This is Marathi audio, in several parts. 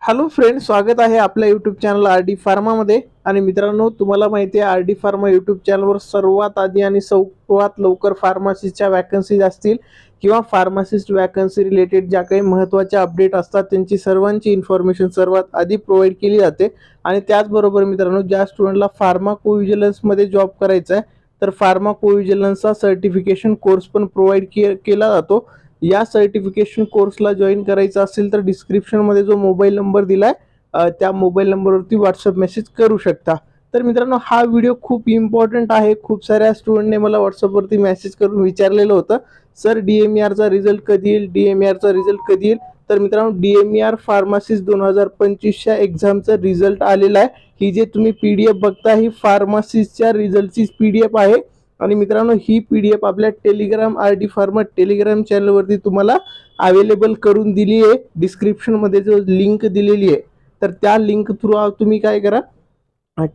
हॅलो फ्रेंड, स्वागत आहे आपल्या यूट्यूब चॅनल आर डी फार्मामध्ये. आणि मित्रांनो, तुम्हाला माहिती आहे आर डी फार्मा यूट्यूब चॅनलवर सर्वात आधी आणि सर्वात लवकर फार्मसीच्या वॅकन्सीज असतील किंवा फार्मासिस्ट वॅकन्सी रिलेटेड ज्या काही महत्त्वाच्या अपडेट असतात त्यांची सर्वांची इन्फॉर्मेशन सर्वात आधी प्रोव्हाइड केली जाते. आणि त्याचबरोबर मित्रांनो, ज्या स्टुडंटला फार्माकोव्हिजिलन्समध्ये जॉब करायचा आहे तर फार्माकोव्हिजिलन्सचा सर्टिफिकेशन कोर्स पण प्रोव्हाइड केला जातो. या सर्टिफिकेशन कोर्सला जॉईन करायचं असेल तर डिस्क्रिप्शनमध्ये जो मोबाईल नंबर दिलाय त्या मोबाईल नंबरवरती व्हॉट्सअप मेसेज करू शकता. तर मित्रांनो, हा व्हिडिओ खूप इम्पॉर्टंट आहे. खूप साऱ्या स्टुडंटने मला व्हॉट्सअपवरती मेसेज करून विचारलेलं होतं, सर DMERचा रिझल्ट कधी येईल, DMERचा रिझल्ट कधी येईल. तर मित्रांनो, DMER फार्मासिस्ट 2025च्या एक्झामचा रिझल्ट आलेला आहे. ही जे तुम्ही PDF बघता ही फार्मासिस्टच्या रिझल्टचीच PDF आहे. आणि मित्रांनो, ही PDF आपल्या Telegram R D Pharma Telegram चॅनलवरती तुम्हाला अवेलेबल करून दिली आहे. डिस्क्रिप्शनमध्ये जो लिंक दिलेली आहे तर त्या लिंक थ्रू तुम्ही काय करा,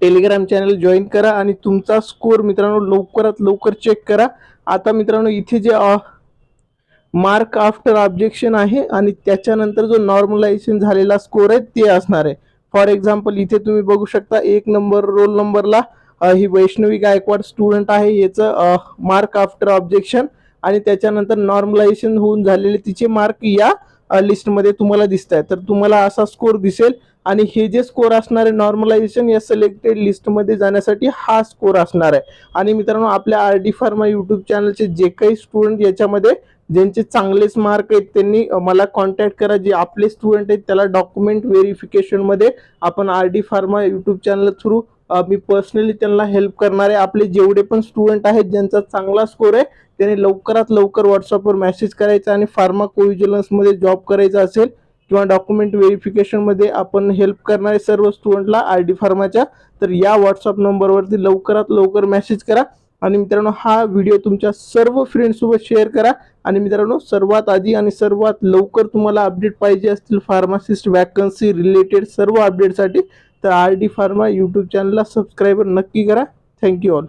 टेलिग्राम चॅनल जॉईन करा आणि तुमचा स्कोर मित्रांनो लवकरात लवकर चेक करा. आता मित्रांनो, इथे जे मार्क आफ्टर ऑब्जेक्शन आहे आणि त्याच्यानंतर जो नॉर्मलायझेशन झालेला स्कोर आहे ते असणार आहे. फॉर एक्झाम्पल, इथे तुम्ही बघू शकता 1 नंबर रोल नंबरला ही वैष्णवी गायकवाड स्टुडंट आहे. याचं मार्क आफ्टर ऑब्जेक्शन आणि त्याच्यानंतर नॉर्मलायझेशन होऊन झालेले तिचे मार्क या लिस्टमध्ये तुम्हाला दिसत आहे. तर तुम्हाला असा स्कोर दिसेल आणि हे जे स्कोर असणार आहे नॉर्मलायझेशन या सिलेक्टेड लिस्टमध्ये जाण्यासाठी हा स्कोर असणार आहे. आणि मित्रांनो, आपल्या आर डी फार्मा यूट्यूब चॅनलचे जे काही स्टुडंट याच्यामध्ये ज्यांचे चांगलेच मार्क आहेत त्यांनी मला कॉन्टॅक्ट करा. जे आपले स्टुडंट आहेत त्याला डॉक्युमेंट व्हेरिफिकेशनमध्ये आपण R D pharma YouTube channel through मी पर्सनली त्यांना हेल्प करणार आहे. आपले जेवढे पण स्टुडंट आहेत ज्यांचा चांगला स्कोर आहे त्यांनी लवकरात लवकर व्हॉट्सअपवर मेसेज करायचा आणि फार्माकोव्हिजिलन्समध्ये जॉब करायचा असेल किंवा डॉक्युमेंट व्हेरिफिकेशनमध्ये आपण हेल्प करणारे सर्व स्टुडंटला आर डी फार्माच्या तर या व्हॉट्सअप नंबरवरती लवकरात लवकर मेसेज करा. आणि मित्रांनो, हा व्हिडिओ तुमच्या सर्व फ्रेंड्ससोबत शेअर करा. आणि मित्रांनो, सर्वात आधी आणि सर्वात लवकर तुम्हाला अपडेट पाहिजे असतील फार्मासिस्ट वॅकन्सी रिलेटेड सर्व अपडेटसाठी तर आर डी फार्मा यूट्यूब चॅनलला सबस्क्राईबर नक्की करा. Thank you all.